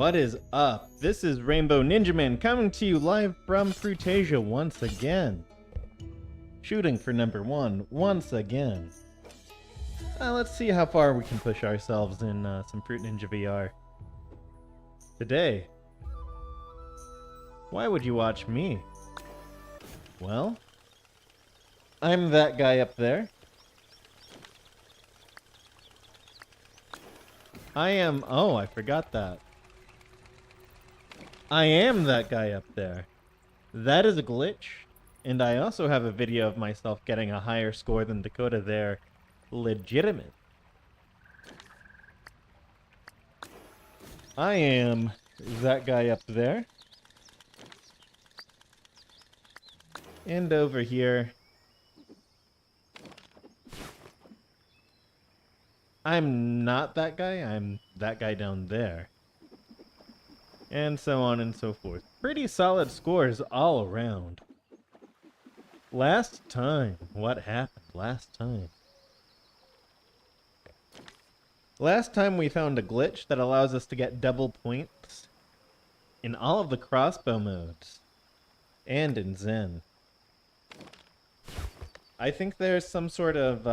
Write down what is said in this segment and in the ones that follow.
What is up? This is Rainbow Ninjaman coming to you live from Fruitasia once again. Shooting for number 1 once again. Let's see how far we can push ourselves in some Fruit Ninja VR. Today, why would you watch me? Well, I'm that guy up there. Oh, I forgot that. I am that guy up there. That is a glitch, and I also have a video of myself getting a higher score than Dakota there. Legitimate. I am that guy up there. And over here, I'm not that guy, I'm that guy down there. And so on and so forth. Pretty solid scores all around. Last time, what happened last time? Last time we found a glitch that allows us to get double points in all of the crossbow modes and in Zen. I think there's some sort of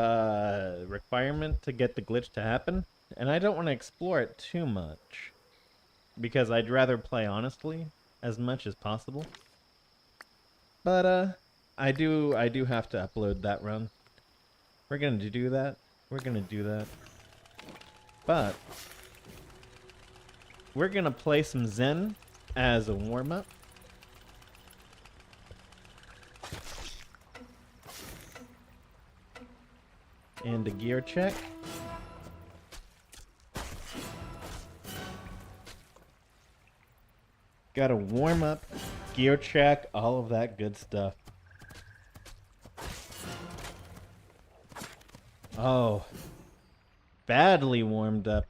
requirement to get the glitch to happen, and I don't want to explore it too much because I'd rather play honestly as much as possible. But I do have to upload that run. We're going to do that. We're going to do that. But we're going to play some Zen as a warm-up. And a gear check. Gotta warm up, gear check, all of that good stuff. Oh, badly warmed up.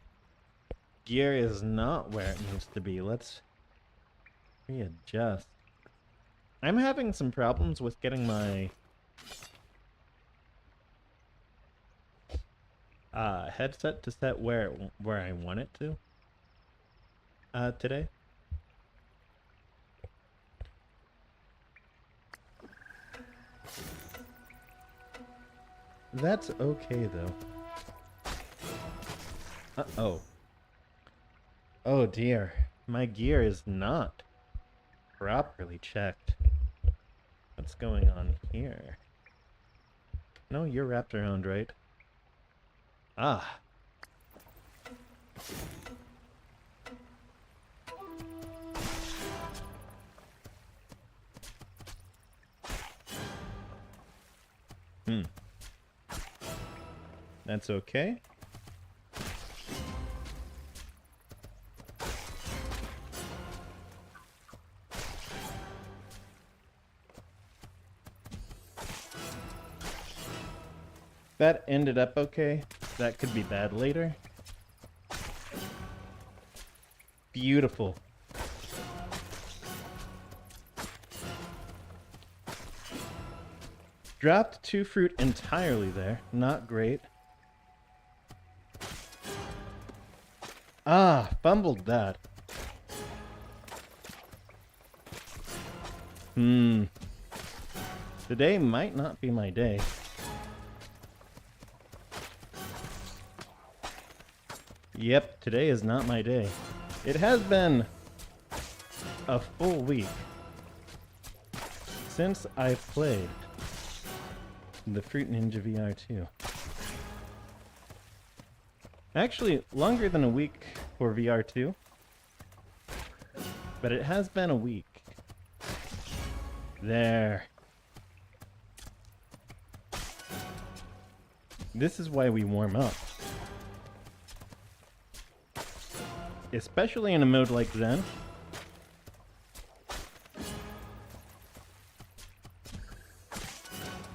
Gear is not where it needs to be. Let's readjust. I'm having some problems with getting my headset to set where I want it to today. That's okay though. Uh-oh. Oh dear. My gear is not properly checked. What's going on here? No, you're wrapped around, right? Ah. That's okay. That ended up okay. That could be bad later. Beautiful. Dropped 2 fruit entirely there. Not great. Ah, fumbled that. Today might not be my day. Yep, today is not my day. It has been a full week since I played the Fruit Ninja VR 2. Actually, longer than a week for VR 2, but it has been a week. There. This is why we warm up. Especially in a mode like Zen.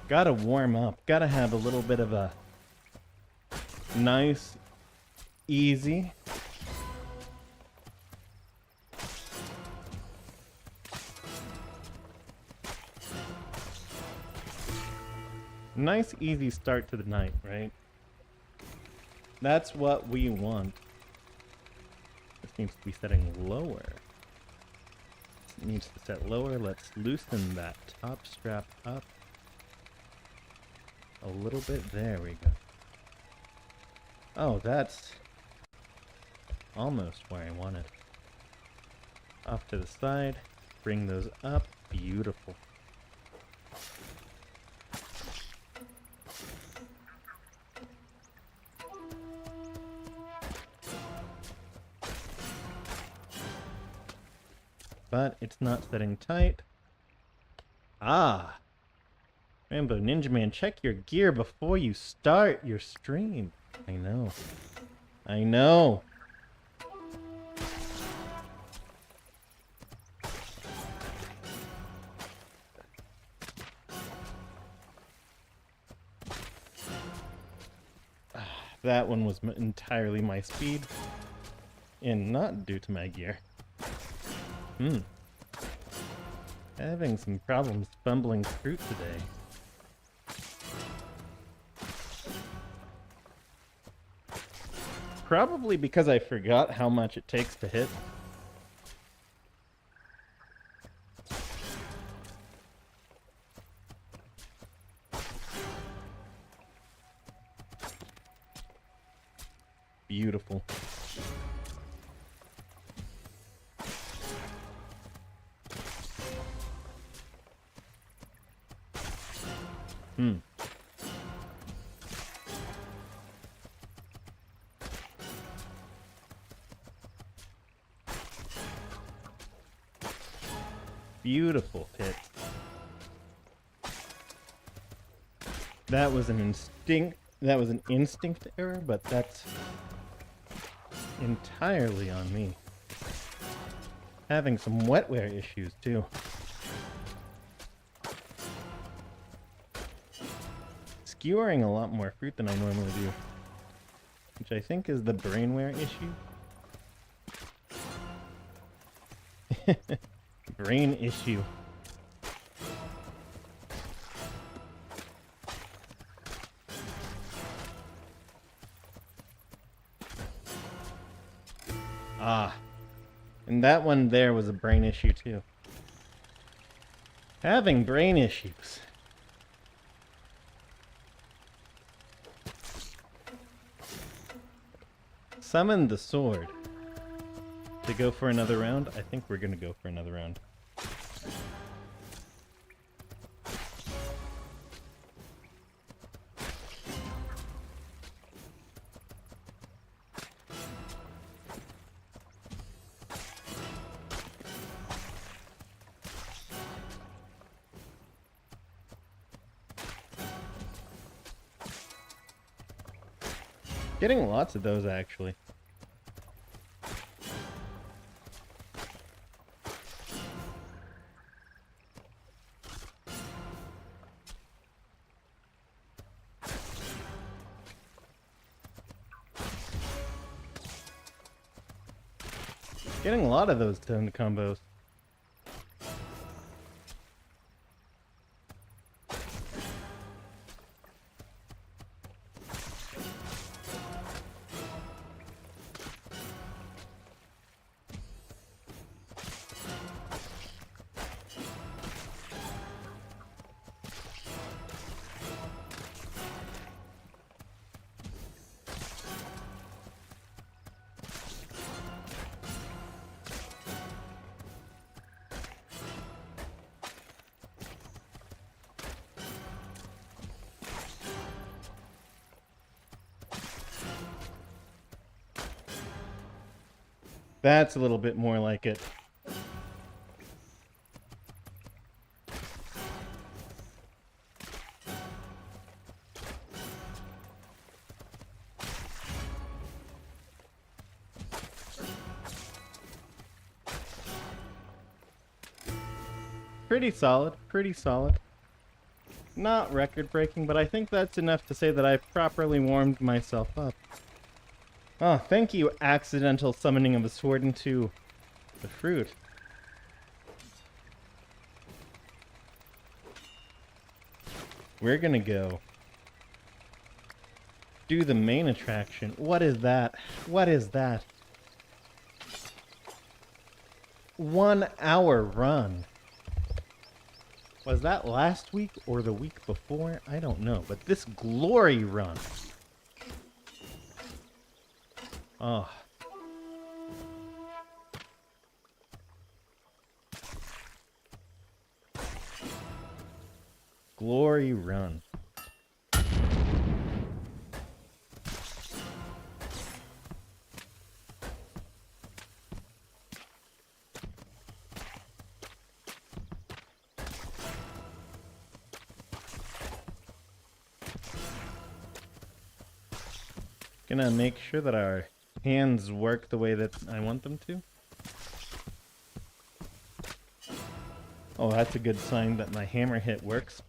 Gotta warm up. Gotta have a little bit of a nice, easy. Nice, easy start to the night, right? That's what we want. needs to be setting lower. It needs to set lower. Let's loosen that top strap up a little bit. There we go. Oh, that's almost where I want it. Off to the side. Bring those up. Beautiful. But it's not setting tight. Ah! Rainbow Ninjaman, check your gear before you start your stream. I know. I know. That one was entirely my speed. And not due to my gear. Having some problems fumbling fruit today. Probably because I forgot how much it takes to hit. Beautiful. Beautiful hit. That was an instinct error, but that's entirely on me. Having some wetware issues too. Skewering a lot more fruit than I normally do, which I think is the brainware issue. Brain issue. Ah. And that one there was a brain issue too. Having brain issues. Summon the sword. To go for another round? I think we're gonna go for another round. Getting lots of those actually. Getting a lot of those toned combos. That's a little bit more like it. Pretty solid, pretty solid. Not record-breaking, but I think that's enough to say that I've properly warmed myself up. Oh, thank you, accidental summoning of a sword into the fruit. We're gonna go do the main attraction. What is that? What is that? 1 hour run. Was that last week or the week before? I don't know, but this glory run. Oh. Glory run. Gonna make sure that our hands work the way that I want them to. Oh, that's a good sign that my hammer hit works.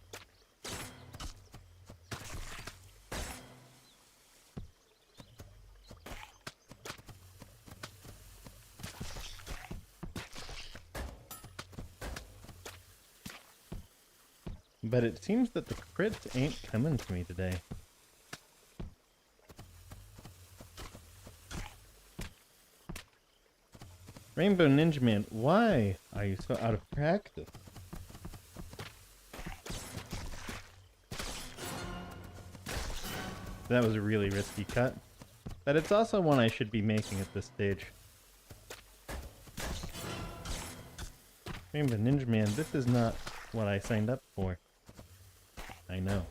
But it seems that the crits ain't coming to me today. Rainbow Ninjaman, why are you so out of practice? That was a really risky cut. But it's also one I should be making at this stage. Rainbow Ninjaman, this is not what I signed up for. I know.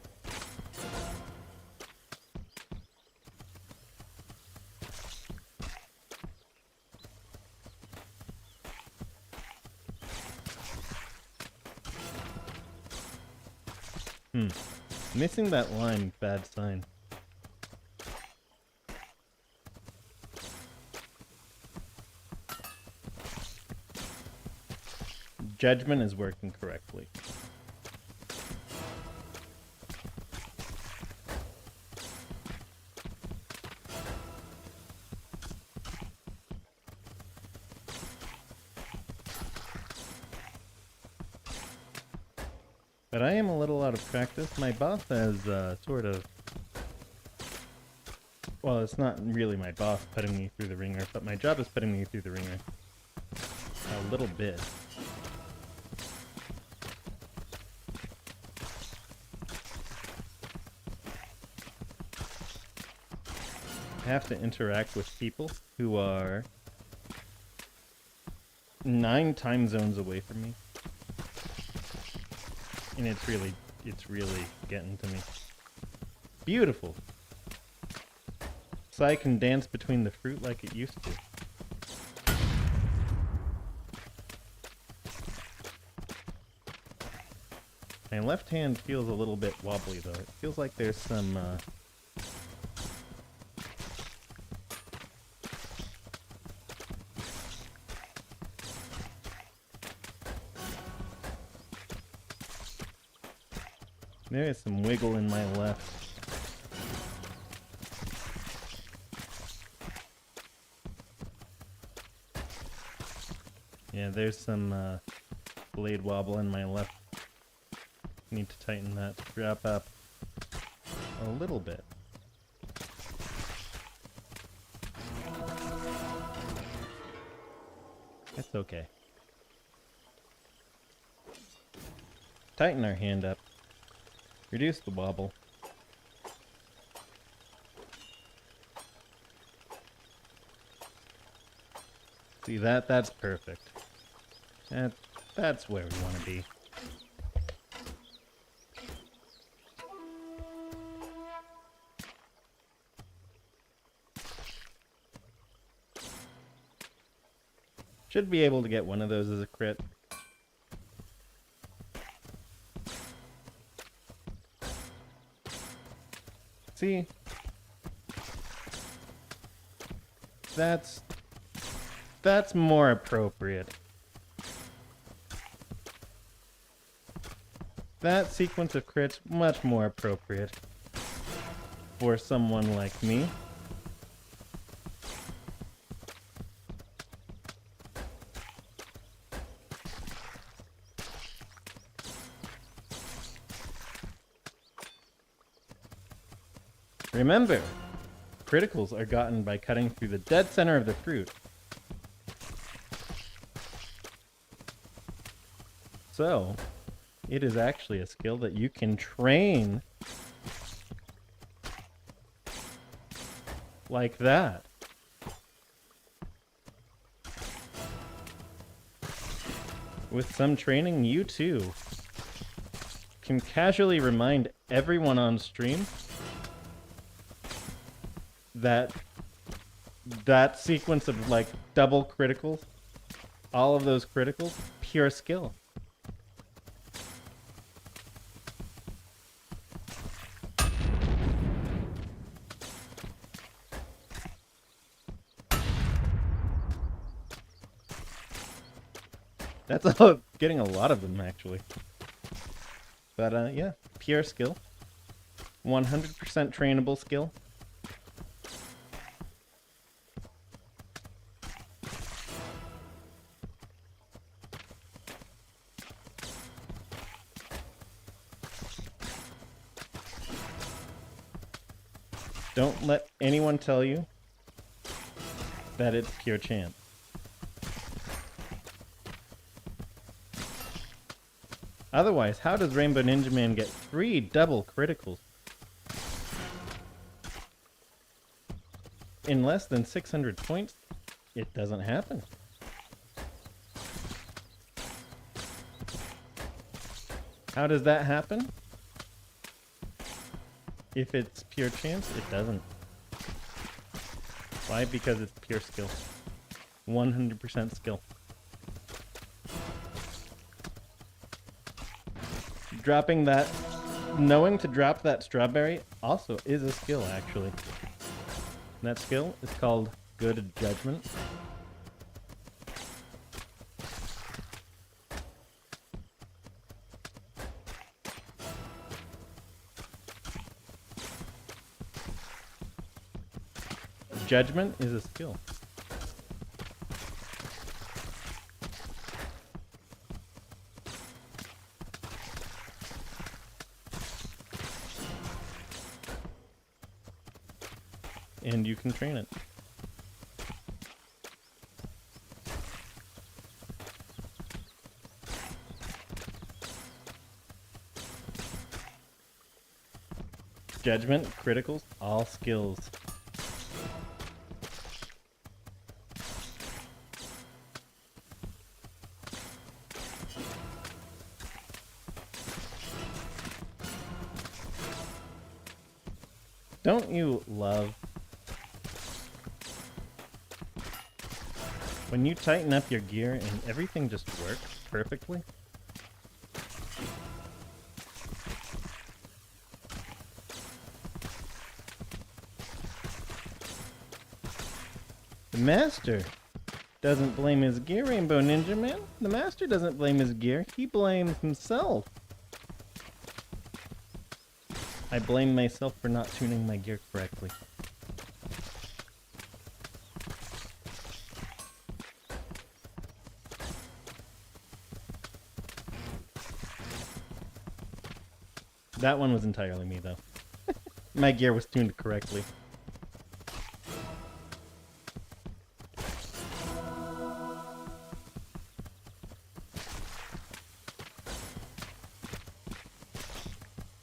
Missing that line, bad sign. Judgment is working correctly. But I am a little out of practice. My boss has sort of... Well, it's not really my boss putting me through the ringer, but my job is putting me through the ringer. A little bit. I have to interact with people who are 9 time zones away from me. And it's really getting to me. Beautiful. So I can dance between the fruit like it used to. My left hand feels a little bit wobbly though. It feels like there's some there is some wiggle in my left. Yeah, there's some blade wobble in my left. Need to tighten that strap up a little bit. That's okay. Tighten our hand up. Reduce the wobble. See that? That's perfect. That's where we want to be. Should be able to get one of those as a crit. See? That's more appropriate. That sequence of crits, much more appropriate for someone like me. Remember, criticals are gotten by cutting through the dead center of the fruit. So, it is actually a skill that you can train like that. With some training, you too can casually remind everyone on stream that that sequence of like double criticals, all of those criticals, pure skill. That's getting a lot of them actually. But yeah, pure skill. 100% trainable skill. Don't let anyone tell you that it's pure chance. Otherwise, how does Rainbow Ninjaman get 3 double criticals in less than 600 points? It doesn't happen. How does that happen? If it's pure chance, it doesn't. Why? Because it's pure skill. 100% skill. Dropping that, knowing to drop that strawberry also is a skill, actually. That skill is called Good Judgment. Judgment is a skill. And you can train it. Judgment, criticals, all skills. Don't you love when you tighten up your gear and everything just works perfectly? The master doesn't blame his gear, Rainbow Ninjaman. The master doesn't blame his gear, he blames himself. I blame myself for not tuning my gear correctly. That one was entirely me, though. My gear was tuned correctly.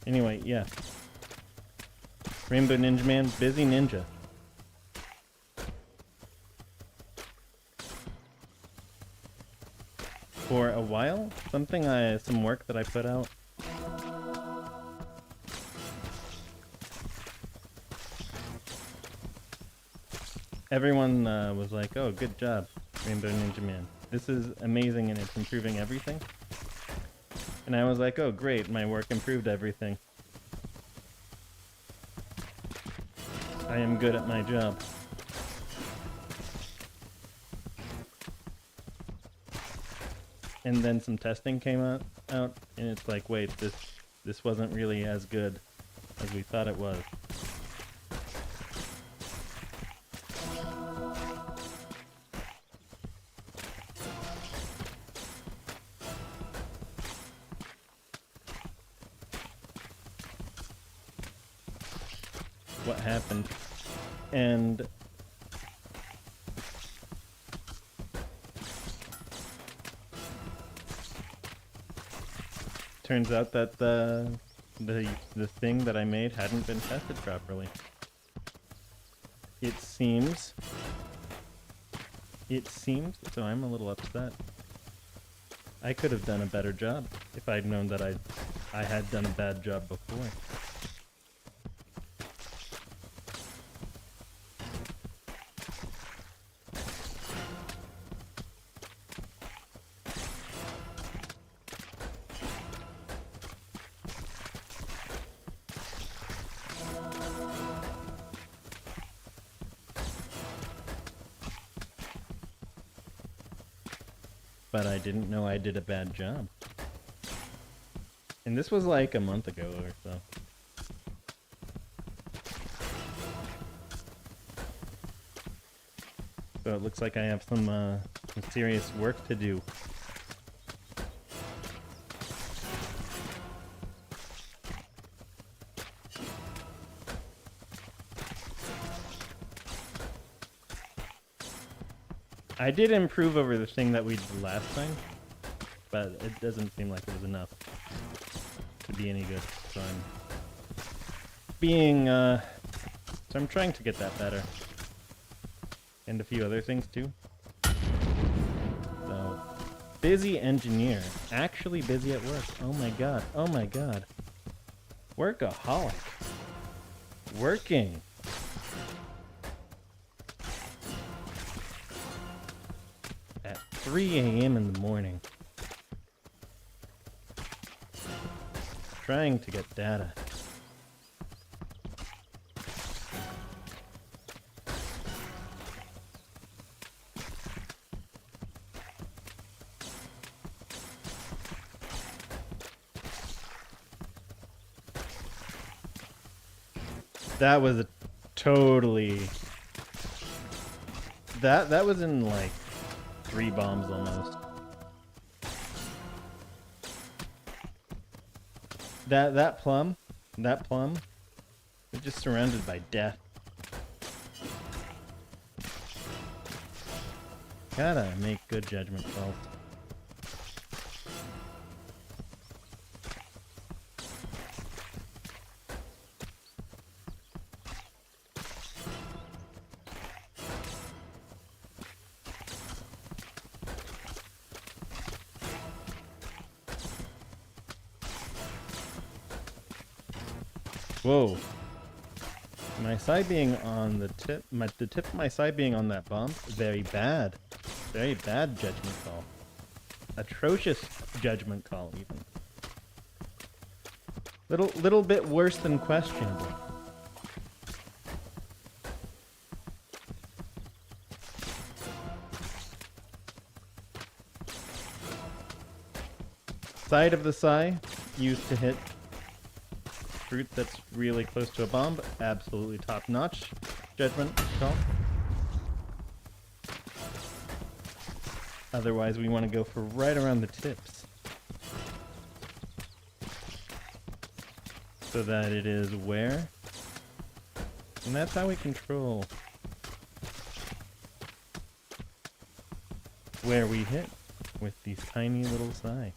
Anyway, yeah. Rainbow Ninjaman, busy ninja. For a while, some work that I put out. Everyone was like, oh, good job, Rainbow Ninjaman. This is amazing and it's improving everything. And I was like, oh, great, my work improved everything. I am good at my job. And then some testing came out and it's like, wait, this wasn't really as good as we thought it was. What happened? And turns out that the thing that I made hadn't been tested properly. It seems, so I'm a little upset. I could have done a better job if I'd known that I had done a bad job before. But I didn't know I did a bad job. And this was like a month ago or so. So it looks like I have some serious work to do. I did improve over the thing that we did last time, but it doesn't seem like it was enough to be any good. So I'm trying to get that better. And a few other things too. So, busy engineer. Actually busy at work. Oh my god. Oh my god. Workaholic. Working. At 3 a.m. in the morning. Trying to get data. That was a totally... That was in like 3 bombs almost. That plum, was just surrounded by death. Gotta make good judgment calls. Whoa. My side being on the tip, the tip of my side being on that bomb, very bad. Very bad judgment call. Atrocious judgment call, even. Little bit worse than questionable. Side of the sai used to hit fruit that's really close to a bomb. Absolutely top-notch judgment call. Otherwise, we want to go for right around the tips, so that it is where, and that's how we control where we hit with these tiny little sai.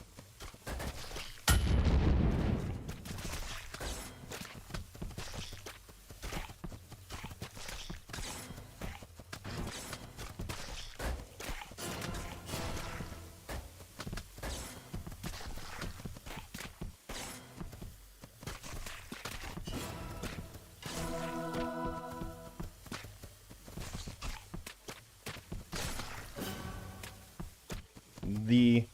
The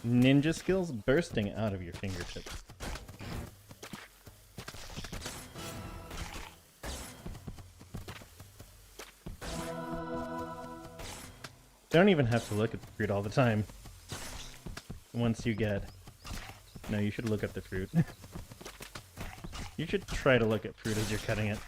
ninja skills bursting out of your fingertips. Don't even have to look at the fruit all the time. Once you get... No, you should look at the fruit. You should try to look at fruit as you're cutting it.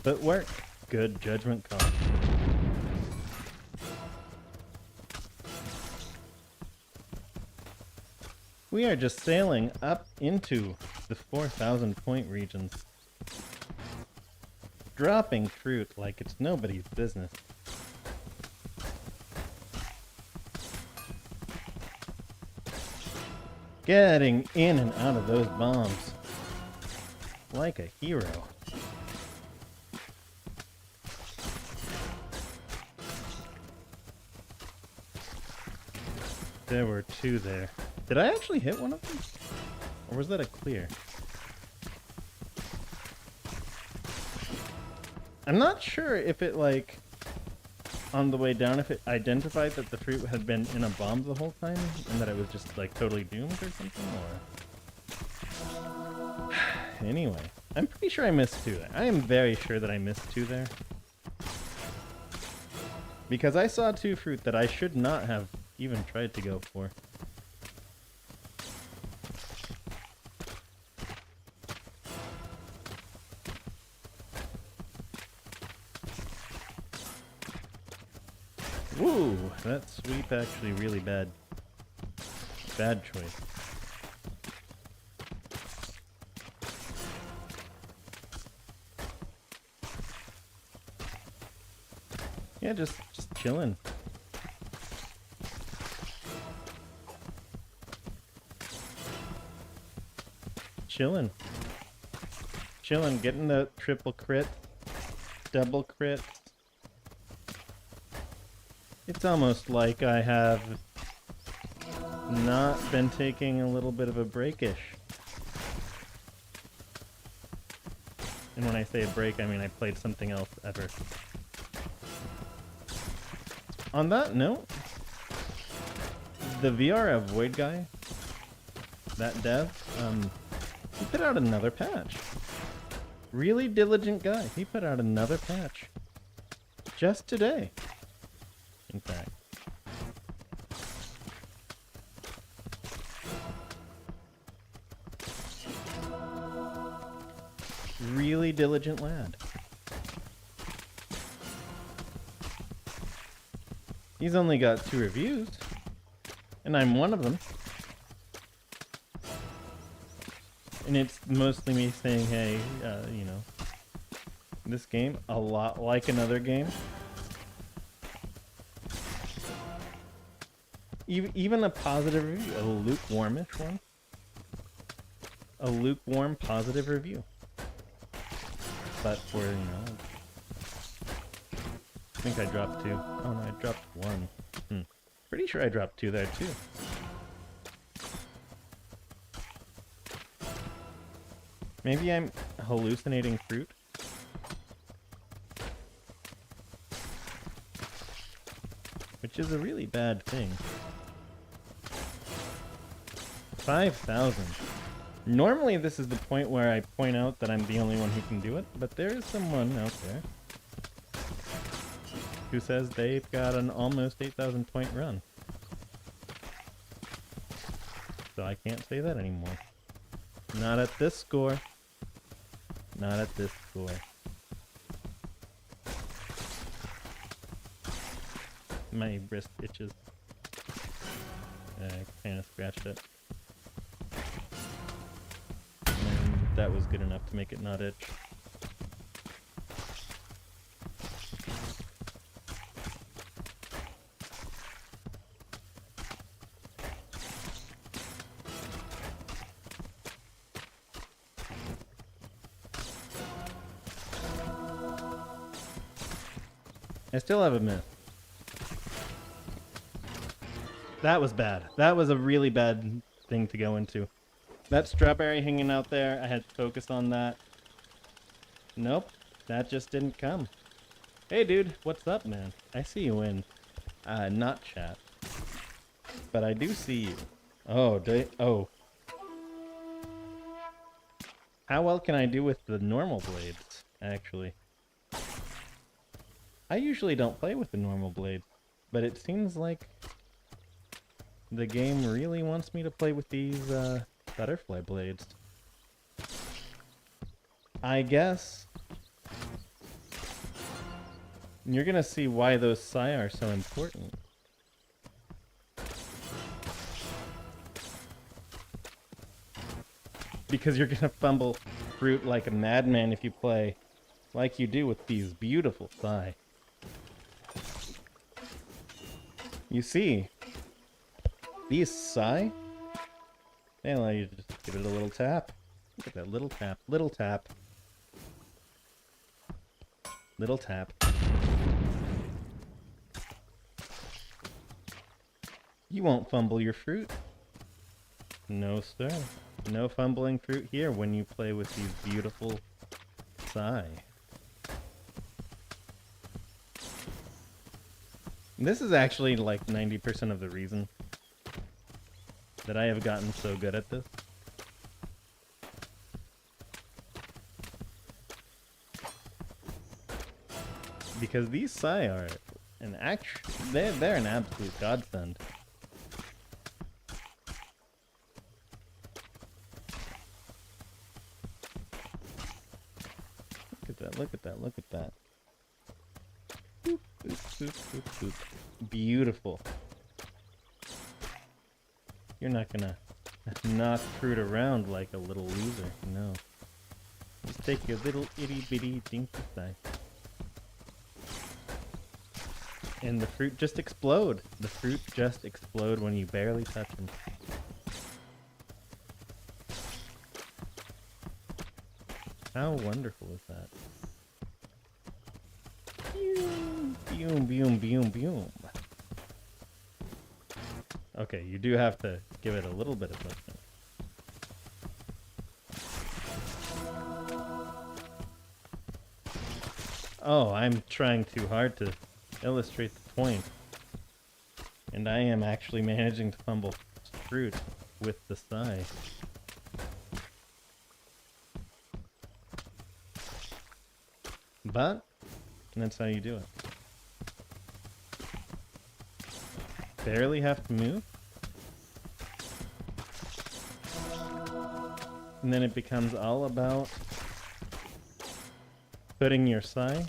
Footwork, good judgment call. We are just sailing up into the 4,000 point regions. Dropping fruit like it's nobody's business. Getting in and out of those bombs like a hero. There were two there. Did I actually hit one of them? Or was that a clear? I'm not sure if it, like, on the way down, if it identified that the fruit had been in a bomb the whole time, and that it was just, like, totally doomed or something, or... Anyway, I'm pretty sure I missed two there. I am very sure that I missed two there. Because I saw two fruit that I should not have even tried to go for. Woo! That sweep actually really bad. Bad choice. Yeah, just chilling. Chilling. Chilling, getting the triple crit, double crit. It's almost like I have not been taking a little bit of a breakish. And when I say a break, I mean I played something else ever. On that note, the VR of Void guy, that dev, he put out another patch. Really diligent guy. He put out another patch. Just today. In fact. Really diligent lad. He's only got 2 reviews, and I'm one of them. And it's mostly me saying, hey, you know, this game, a lot like another game. Even a positive review, a lukewarmish one. A lukewarm positive review. But for, you know, I think I dropped 2. Oh no, I dropped 1. Pretty sure I dropped 2 there too. Maybe I'm hallucinating fruit. Which is a really bad thing. 5,000. Normally this is the point where I point out that I'm the only one who can do it, but there is someone out there who says they've got an almost 8,000 point run. So I can't say that anymore. Not at this score. Not at this score. My wrist itches. I kind of scratched it. And that was good enough to make it not itch. I still have a miss. That was bad. That was a really bad thing to go into. That strawberry hanging out there, I had to focus on that. Nope, that just didn't come. Hey dude, what's up, man? I see you in, not chat. But I do see you. Oh, oh. How well can I do with the normal blades, actually? I usually don't play with the normal blade, but it seems like the game really wants me to play with these butterfly blades. I guess And you're gonna see why those psi are so important. Because you're gonna fumble fruit like a madman if you play like you do with these beautiful psi. You see, these psi, they allow you to just give it a little tap. Look at that little tap, little tap. Little tap. You won't fumble your fruit. No, sir. No fumbling fruit here when you play with these beautiful psi. This is actually like 90% of the reason that I have gotten so good at this. Because these psi are they're an absolute godsend. Look at that, look at that, look at that. Boop, boop, boop, boop, boop. Beautiful. You're not gonna knock fruit around like a little loser, no. Just take your little itty bitty dinky psi. And the fruit just explode. The fruit just explode when you barely touch them. How wonderful is that? Boom, boom, boom, boom, boom. Okay, you do have to give it a little bit of motion. Oh, I'm trying too hard to illustrate the point. And I am actually managing to fumble fruit with the psi. But that's how you do it. Barely have to move. And then it becomes all about putting your psi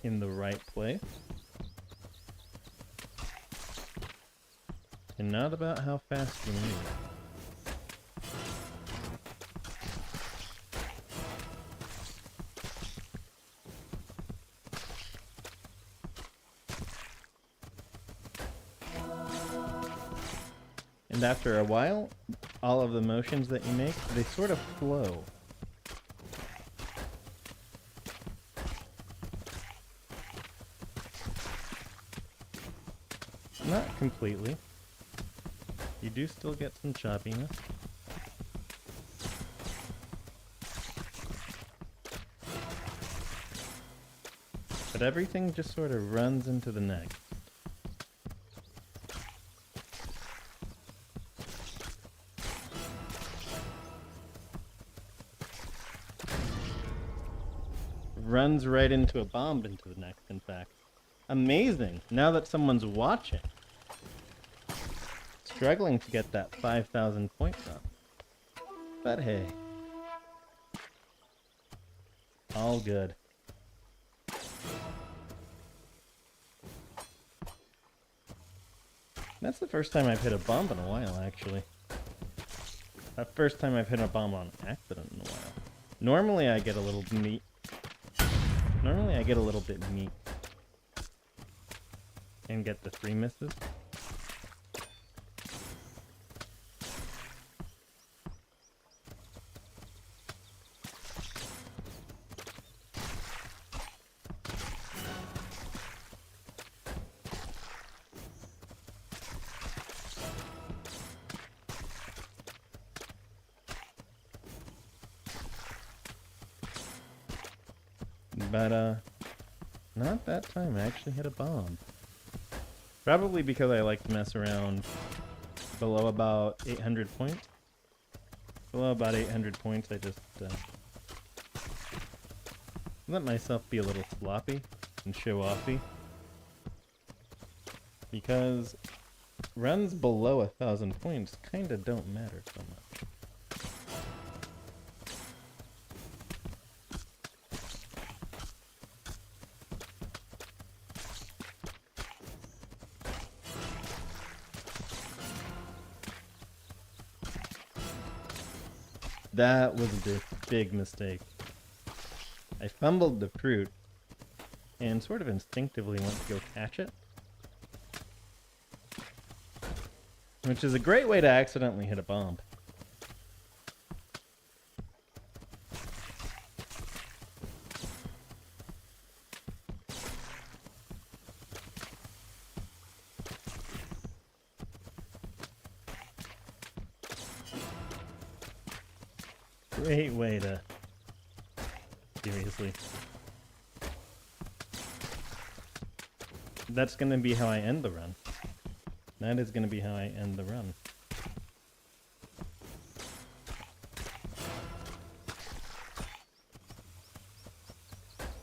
in the right place. And not about how fast you move. And after a while, all of the motions that you make, they sort of flow. Not completely. You do still get some choppiness. But everything just sort of runs into the next. Runs right into a bomb into the next, in fact. Amazing! Now that someone's watching. Struggling to get that 5,000 points up. But hey. All good. That's the first time I've hit a bomb in a while, actually. The first time I've hit a bomb on accident in a while. Normally I get a little neat. Normally I get a little bit neat. And get the 3 misses. But, not that time. I actually hit a bomb. Probably because I like to mess around below about 800 points. Below about 800 points, I just let myself be a little sloppy and show offy. Because runs below 1,000 points kinda don't matter so much. That was a big mistake. I fumbled the fruit and sort of instinctively went to go catch it. Which is a great way to accidentally hit a bomb. Great way to... Seriously. That's gonna be how I end the run. That is gonna be how I end the run.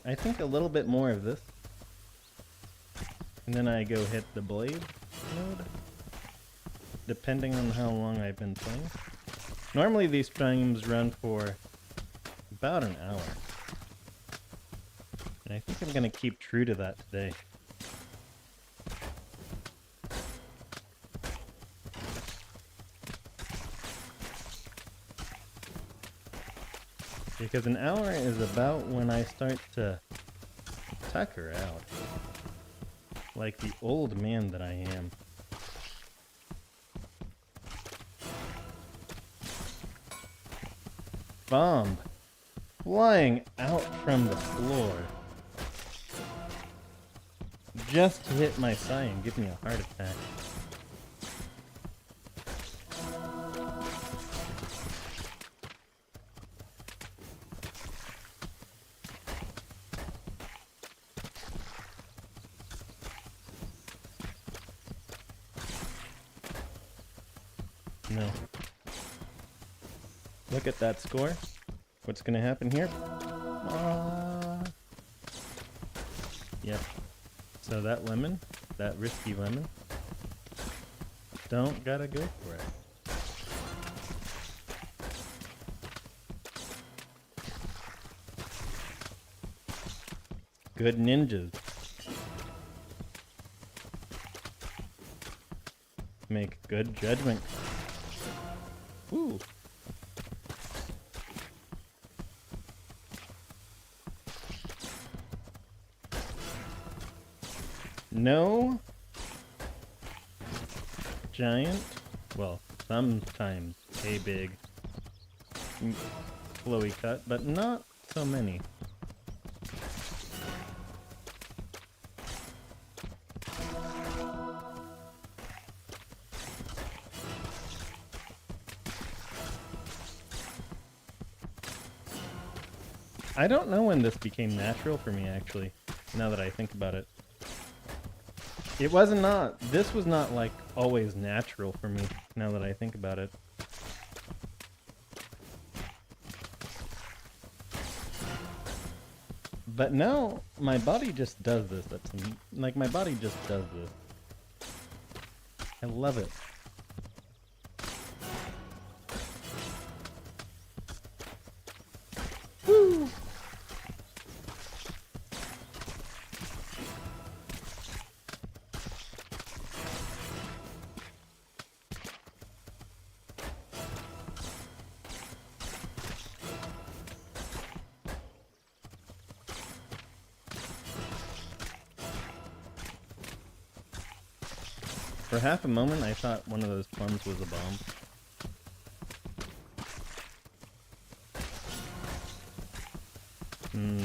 I think a little bit more of this. And then I go hit the blade mode. Depending on how long I've been playing. Normally these streams run for about an hour. And I think I'm gonna keep true to that today. Because an hour is about when I start to tucker out. Like the old man that I am. Bomb flying out from the floor. Just to hit my thigh and give me a heart attack. No. Look at that score. What's gonna happen here? Yep. So that lemon, that risky lemon, don't gotta go for it. Good ninjas make good judgment. Ooh. No giant, well, sometimes a big flowy cut, but not so many. I don't know when this became natural for me, actually, now that I think about it. It wasn't not, this was not like always natural for me, now that I think about it. But now, my body just does this. Like, my body just does this. I love it. Woo! For half a moment, I thought one of those plums was a bomb.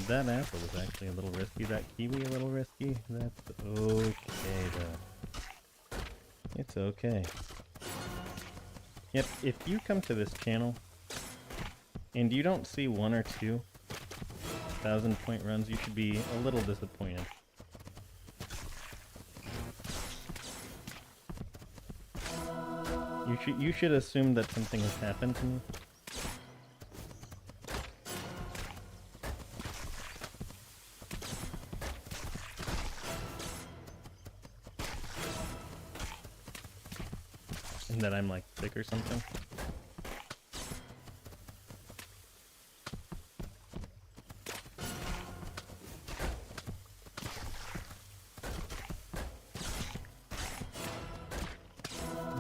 That apple was actually a little risky. That kiwi a little risky. That's okay, though. It's okay. Yep, if you come to this channel and you don't see 1 or 2 1,000-point runs, you should be a little disappointed. You should assume that something has happened to me. And that I'm like sick or something.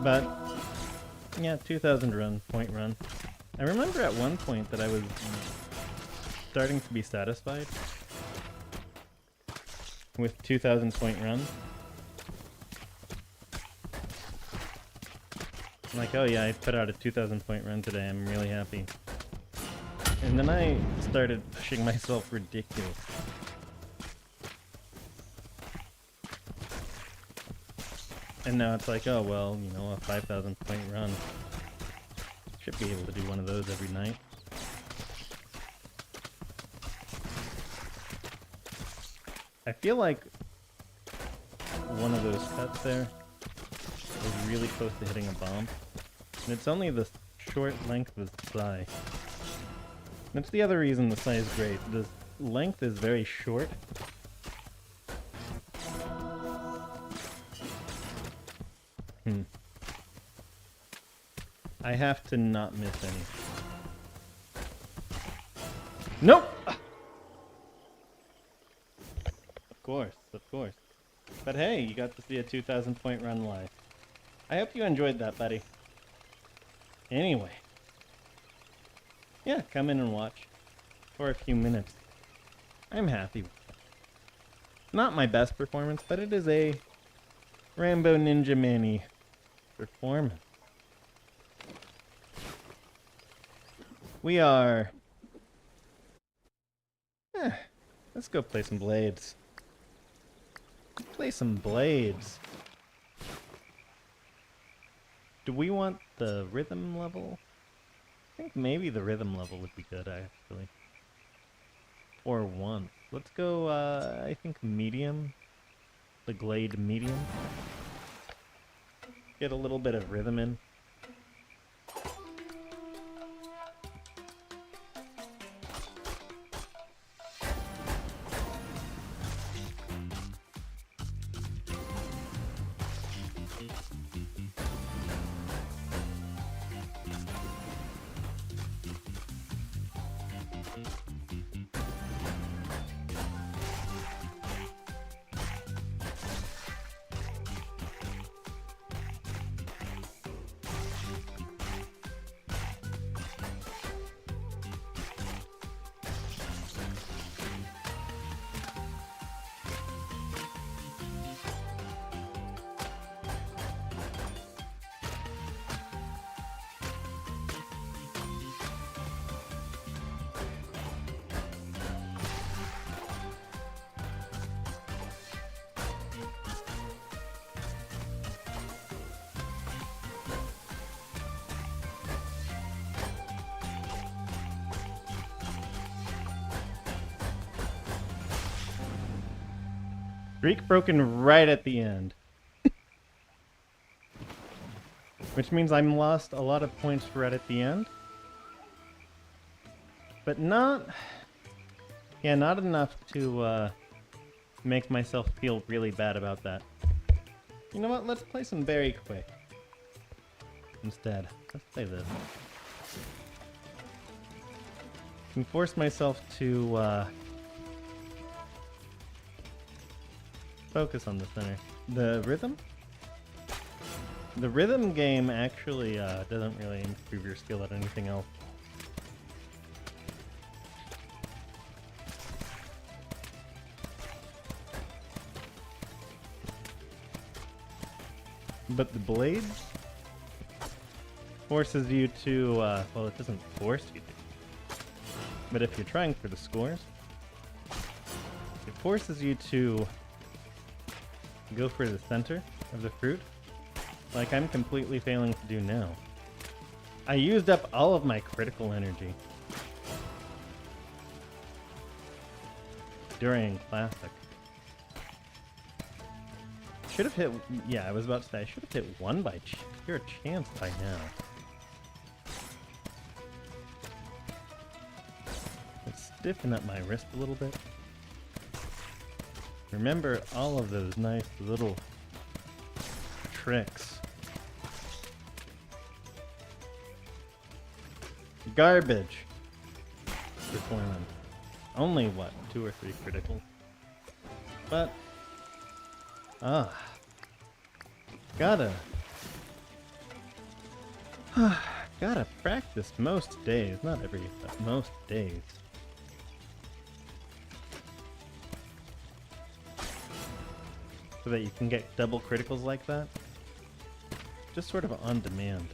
But yeah, 2,000 point run. I remember at one point that I was starting to be satisfied with 2,000 point runs. I'm like, oh yeah, I put out a 2,000 point run today, I'm really happy. And then I started pushing myself ridiculous. And now it's like, oh well, you know, a 5,000 point run. Should be able to do one of those every night. I feel like one of those cuts there is really close to hitting a bomb. And it's only the short length of the thigh. That's the other reason the thigh is great. The length is very short. I have to not miss any. Nope! Of course, of course. But hey, you got to see a 2,000 point run live. I hope you enjoyed that, buddy. Anyway. Yeah, come in and watch. For a few minutes. I'm happy with it. Not my best performance, but it is a Rainbow Ninjaman-y performance. We are... let's go play some blades. Play some blades. Do we want the rhythm level? I think maybe the rhythm level would be good, actually. Or 1. Let's go, I think medium. The Glade medium. Get a little bit of rhythm in. Streak broken right at the end. Which means I'm lost a lot of points right at the end. But not... yeah, not enough to make myself feel really bad about that. You know what? Let's play some very quick. Instead. Let's play this. I can force myself to focus on the center. The rhythm? The rhythm game actually doesn't really improve your skill at anything else. But the blades forces you to, well, it doesn't force you to. But if you're trying for the scores, it forces you to go for the center of the fruit, like I'm completely failing to do now. I used up all of my critical energy during Classic. Should have hit, yeah, I was about to say, I should have hit 1 by pure chance by now. Let's stiffen up my wrist a little bit. Remember all of those nice little tricks. Garbage. Performance. Only what, 2 or 3 critical? But gotta Gotta practice most days, not every, but most days. So that you can get double criticals like that. Just sort of on demand.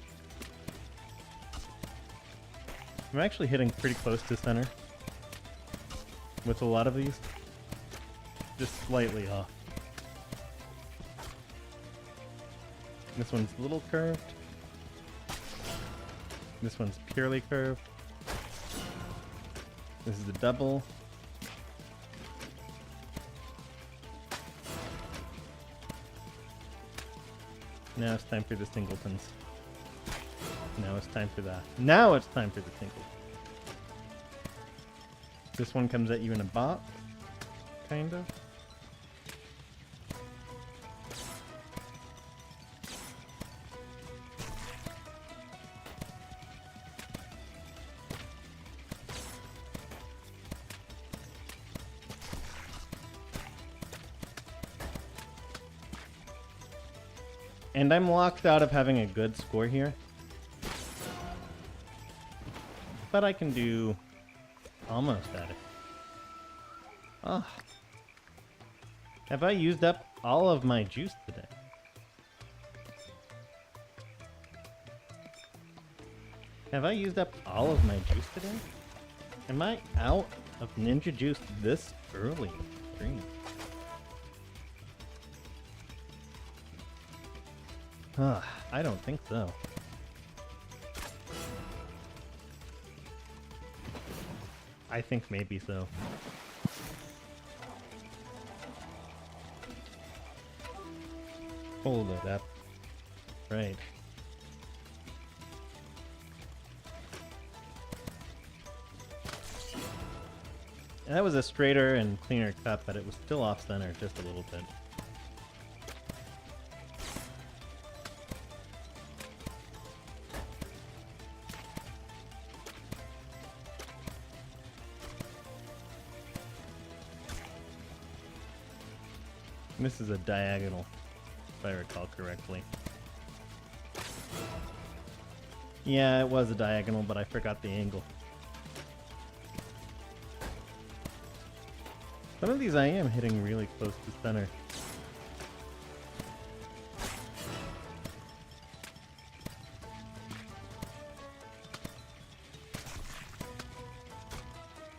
I'm actually hitting pretty close to center with a lot of these. Just slightly off. This one's a little curved. This one's purely curved. This is the double. Now it's time for the singletons. Now it's time for that. Now it's time for the singletons. This one comes at you in a box, kind of. And I'm locked out of having a good score here. But I can do almost at it. Ah. Have I used up all of my juice today? Have I used up all of my juice today? Am I out of ninja juice this early in the stream? I don't think so. I think maybe so. Hold it up. Right. And that was a straighter and cleaner cut, but it was still off center just a little bit. This is a diagonal, if I recall correctly. Yeah, it was a diagonal, but I forgot the angle. Some of these I am hitting really close to center.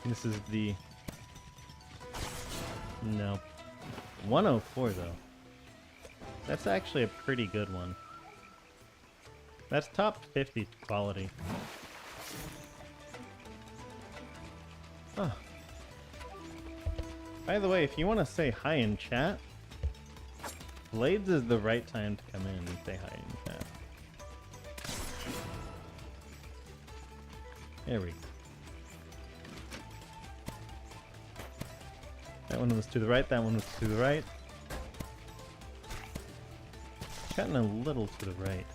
This is the... No. 104 though. That's actually a pretty good one. That's top 50 quality. Oh. By the way, if you want to say hi in chat, Blades is the right time to come in and say hi in chat. There we go. That one was to the right, that one was to the right. Cutting a little to the right.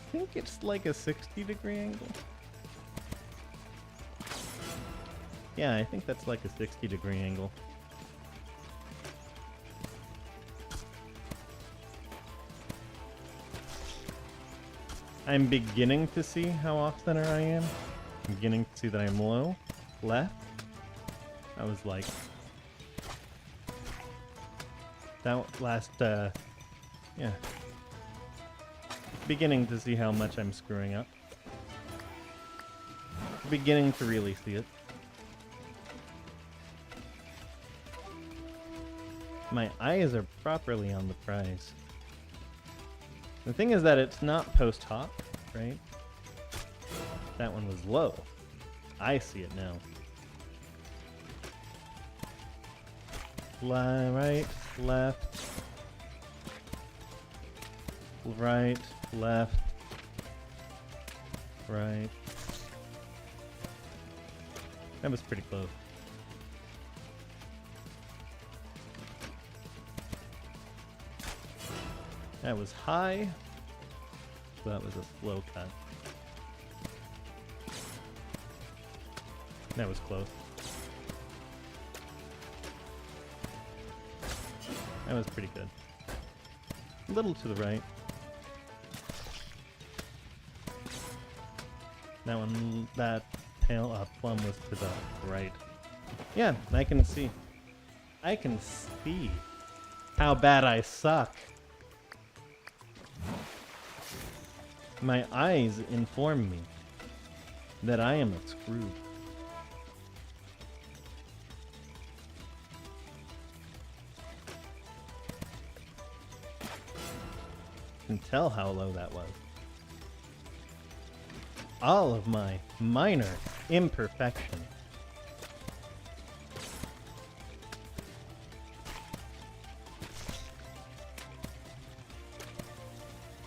I think it's like a 60-degree angle. Yeah, I think that's like a 60-degree angle. I'm beginning to see how off center I am. I'm beginning to see that I'm low. Left. I was like... That last, yeah. Beginning to see how much I'm screwing up. Beginning to really see it. My eyes are properly on the prize. The thing is that it's not post-hop, right? That one was low. I see it now. Right, left. Right, left. Right. That was pretty close. That was high, so that was a slow cut. That was close. That was pretty good. A little to the right. That one, that pale plum was to the right. Yeah, I can see. I can see how bad I suck. My eyes inform me that I am a screw. Can tell how low that was. All of my minor imperfections.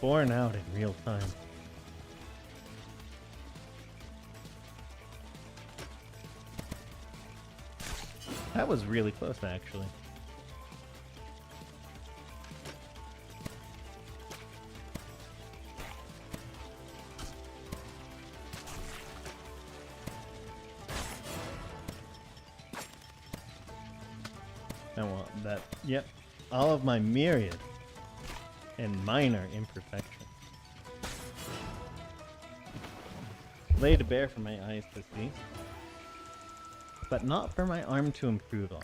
Born out in real time. That was really close, actually. I want that. Yep. All of my myriad and minor imperfections. Laid bare for my eyes to see, but not for my arm to improve on.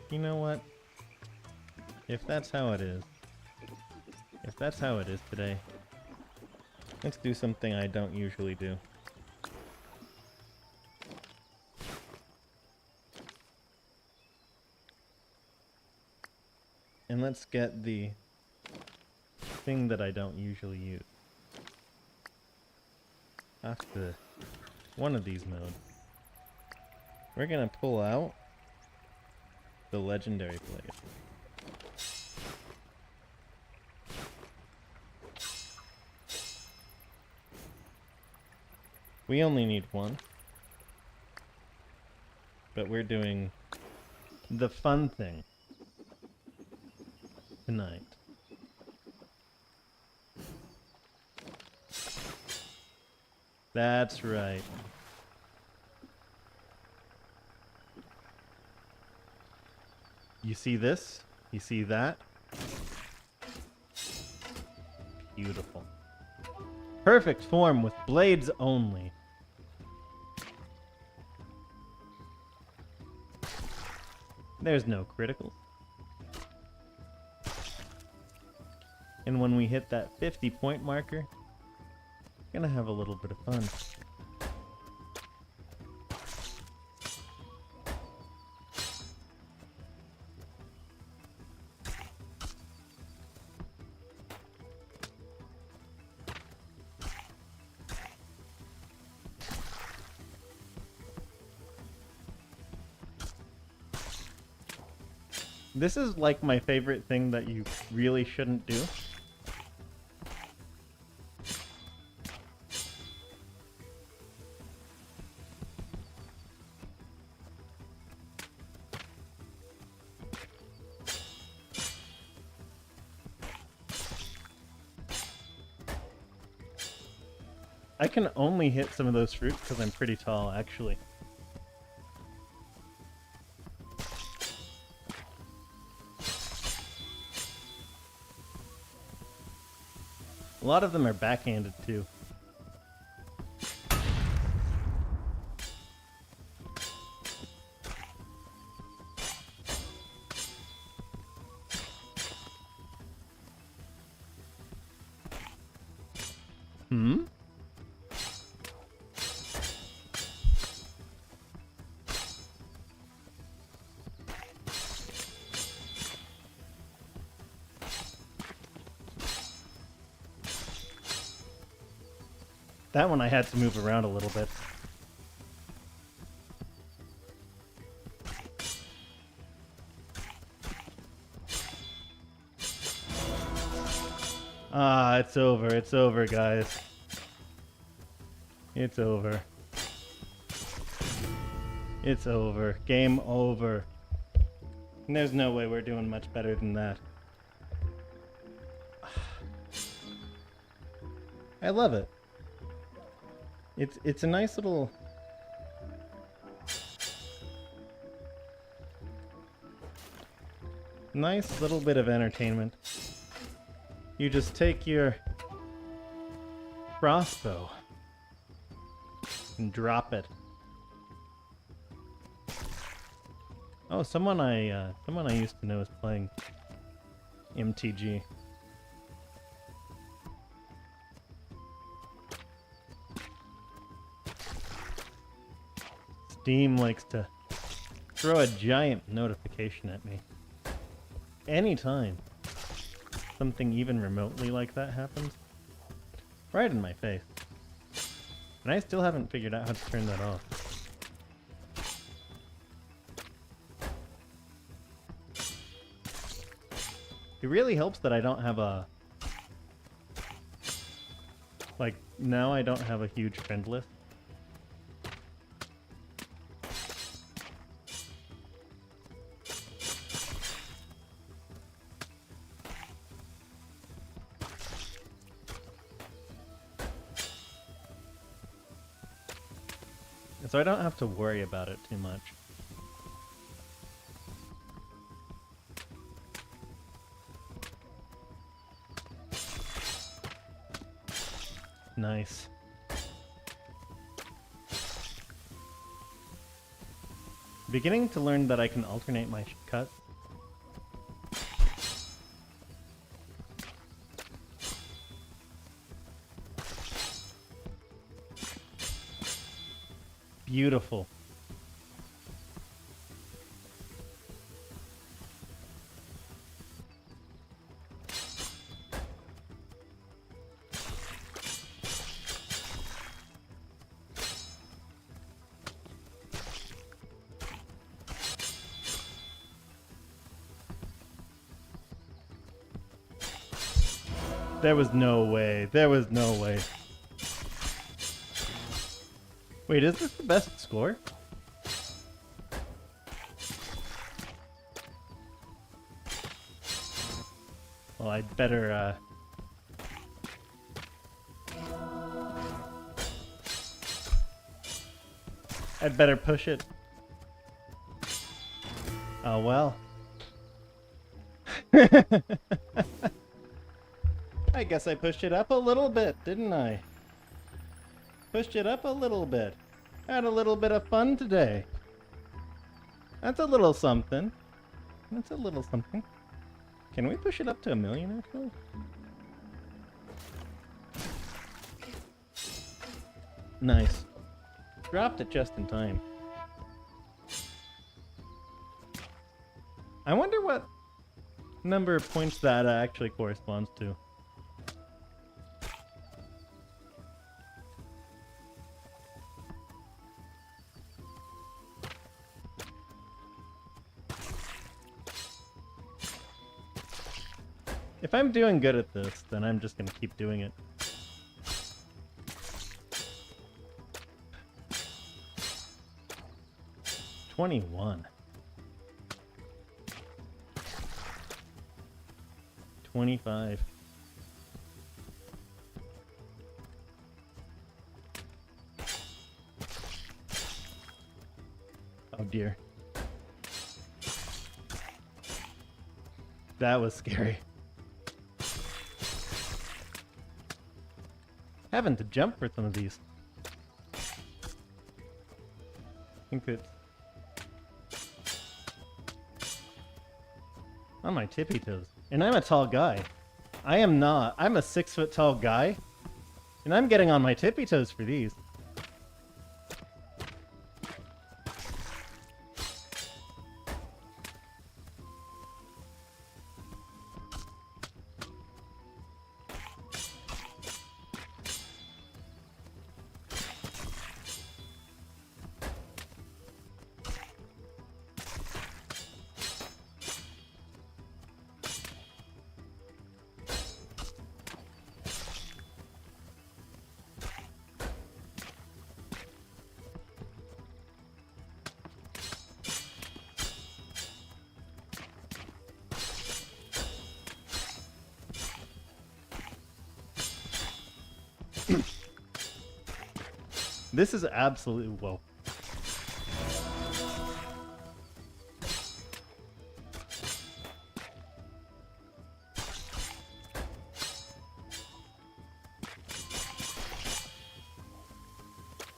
You know what? If that's how it is today, let's do something I don't usually do. And let's get the thing that I don't usually use. After one of these modes, we're gonna pull out the legendary blade. We only need one, but we're doing the fun thing tonight. That's right. You see this? You see that? Beautiful. Perfect form with blades only. There's no critical. And when we hit that 50-point marker, we're gonna have a little bit of fun. This is like my favorite thing that you really shouldn't do. I can only hit some of those fruits because I'm pretty tall, actually. A lot of them are backhanded, too. Hmm? That one I had to move around a little bit. Ah, it's over, guys. It's over. It's over. Game over. And there's no way we're doing much better than that. I love it. It's a nice little Nice little bit of entertainment. You just take your crossbow and drop it. Oh, someone I used to know is playing MTG. Steam likes to throw a giant notification at me. Anytime something even remotely like that happens, right in my face. And I still haven't figured out how to turn that off. It really helps that I don't have a... Like, now I don't have a huge friend list. So I don't have to worry about it too much. Nice. Beginning to learn that I can alternate my cuts. Beautiful. There was no way. There was no way. Wait, is this the best score? Well, I'd better, I'd better push it. Oh, well. I guess I pushed it up a little bit, didn't I? Pushed it up a little bit. Had a little bit of fun today. That's a little something. That's a little something. Can we push it up to 1 million, actually? Nice. Dropped it just in time. I wonder what number of points that actually corresponds to. If I'm doing good at this, then I'm just gonna keep doing it. $21. 25. Oh dear. That was scary. Having to jump for some of these. I think it's on my tippy toes. And I'm a tall guy. I am not. I'm a 6 foot tall guy. And I'm getting on my tippy toes for these. This is absolutely whoa.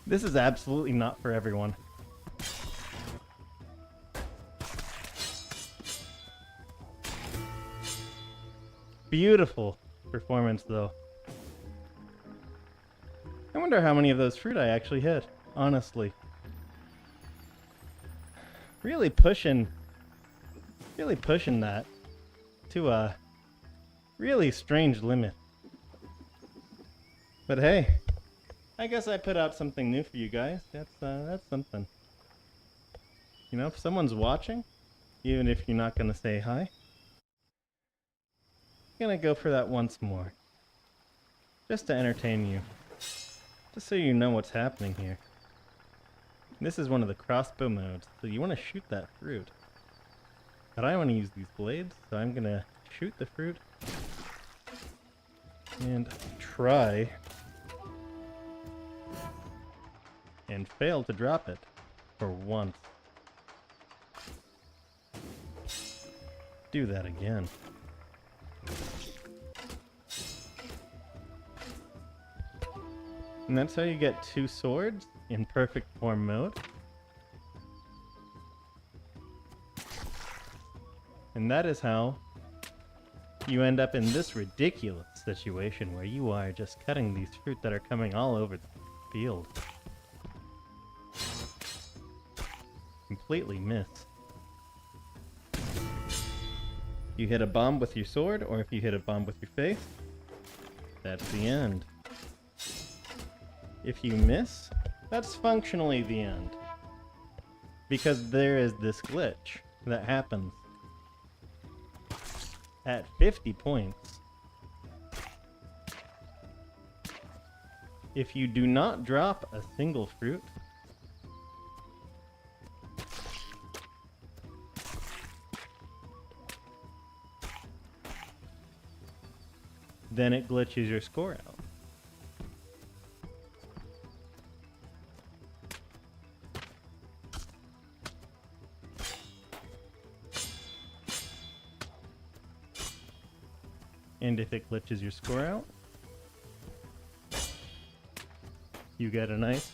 This is absolutely not for everyone. Beautiful performance, though. I wonder how many of those fruit I actually hit, honestly. Really pushing that to a really strange limit. But hey, I guess I put out something new for you guys. That's something. You know, if someone's watching, even if you're not gonna say hi, I'm gonna go for that once more. Just to entertain you. Just so you know what's happening here. This is one of the crossbow modes, so you want to shoot that fruit. But I want to use these blades, so I'm gonna shoot the fruit and try and fail to drop it for once. Do that again. And that's how you get 2 swords in perfect form mode. And that is how you end up in this ridiculous situation where you are just cutting these fruit that are coming all over the field. Completely miss. You hit a bomb with your sword, or if you hit a bomb with your face, that's the end. If you miss, that's functionally the end. Because there is this glitch that happens at 50 points. If you do not drop a single fruit, then it glitches your score out. And if it glitches your score out, you get a nice,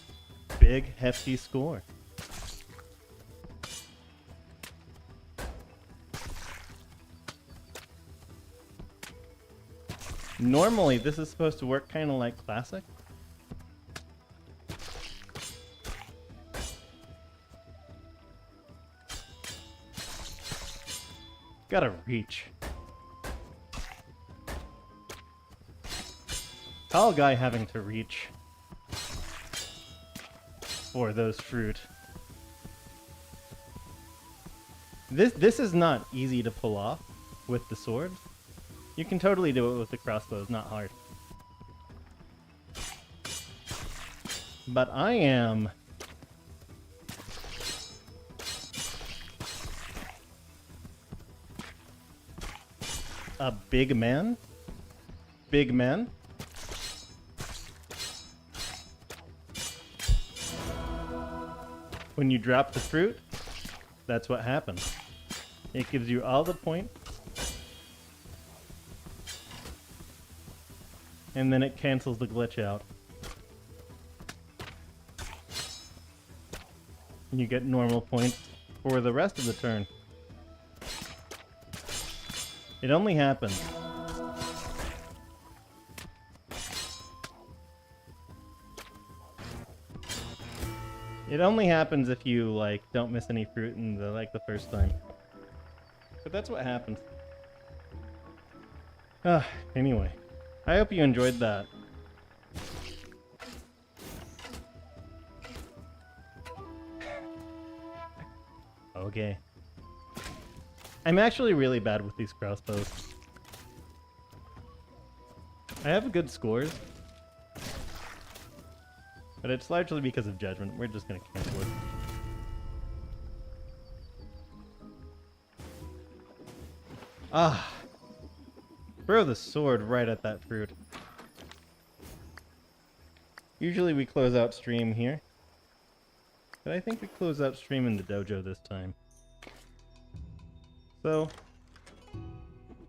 big, hefty score. Normally, this is supposed to work kind of like Classic. Gotta reach. Tall guy having to reach for those fruit. This is not easy to pull off with the sword. You can totally do it with the crossbow, it's not hard. But I am a big man. Big man. When you drop the fruit, that's what happens. It gives you all the points. And then it cancels the glitch out. And you get normal points for the rest of the turn. It only happens. It only happens if you, like, don't miss any fruit in the first time. But that's what happens. Anyway. I hope you enjoyed that. Okay. I'm actually really bad with these crossbows. I have good scores. But it's largely because of judgment. We're just gonna cancel it. Ah! Throw the sword right at that fruit. Usually we close out stream here. But I think we close out stream in the dojo this time. So,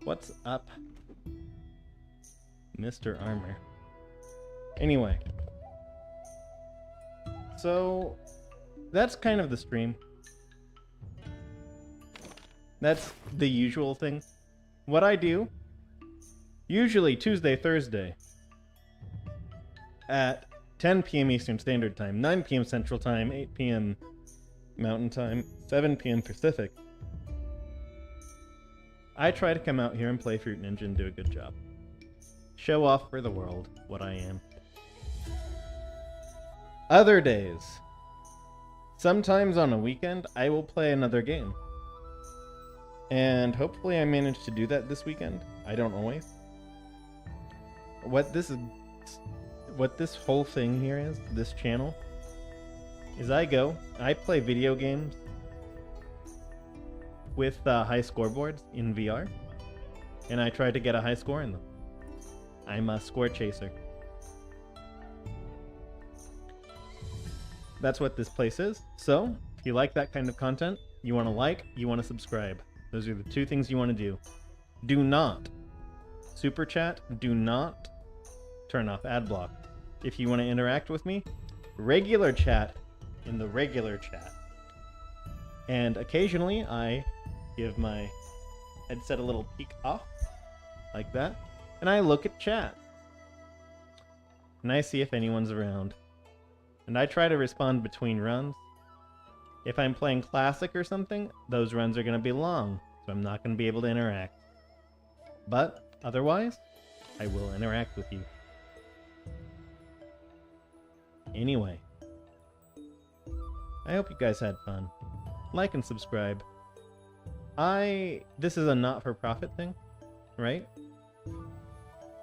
what's up, Mr. Armor? Anyway. So that's kind of the stream. That's the usual thing. What I do, usually Tuesday, Thursday, at 10 p.m. Eastern Standard Time, 9 p.m. Central Time, 8 p.m. Mountain Time, 7 p.m. Pacific, I try to come out here and play Fruit Ninja and do a good job. Show off for the world what I am. Other days, sometimes on a weekend, I will play another game. And hopefully I manage to do that this weekend. I don't always. What this whole thing here is, this channel, is I play video games with high scoreboards in VR, and I try to get a high score in them. I'm a score chaser. That's what this place is. So, if you like that kind of content, you want to like, you want to subscribe. Those are the two things you want to do. Do not super chat, do not turn off ad block. If you want to interact with me, regular chat in the regular chat. And occasionally I give my headset a little peek off, like that, and I look at chat. And I see if anyone's around. And I try to respond between runs. If I'm playing Classic or something, those runs are going to be long, so I'm not going to be able to interact. But otherwise, I will interact with you. Anyway, I hope you guys had fun. Like and subscribe. This is a not-for-profit thing, right?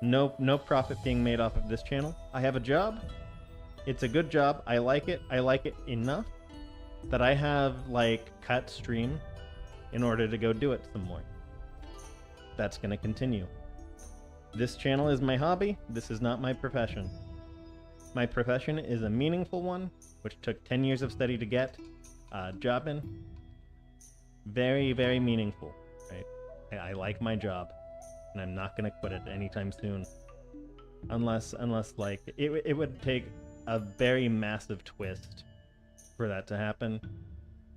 No profit being made off of this channel. I have a job. It's a good job. I like it. I like it enough that I have, like, cut stream in order to go do it some more. That's gonna continue. This channel is my hobby. This is not my profession. My profession is a meaningful one, which took 10 years of study to get a job in. Very, very meaningful, right? I like my job, and I'm not gonna quit it anytime soon. Unless like, it would take a very massive twist for that to happen,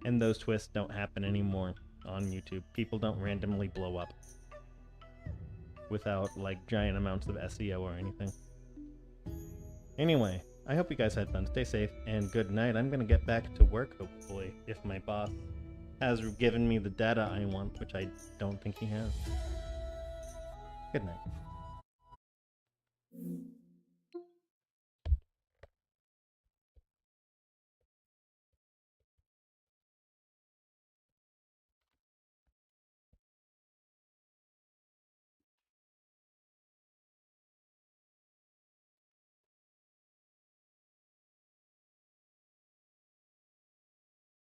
and those twists don't happen anymore on YouTube. People don't randomly blow up without, like, giant amounts of SEO or anything. Anyway, I hope you guys had fun. Stay safe, and good night. I'm gonna get back to work, hopefully, if my boss has given me the data I want, which I don't think he has. Good night.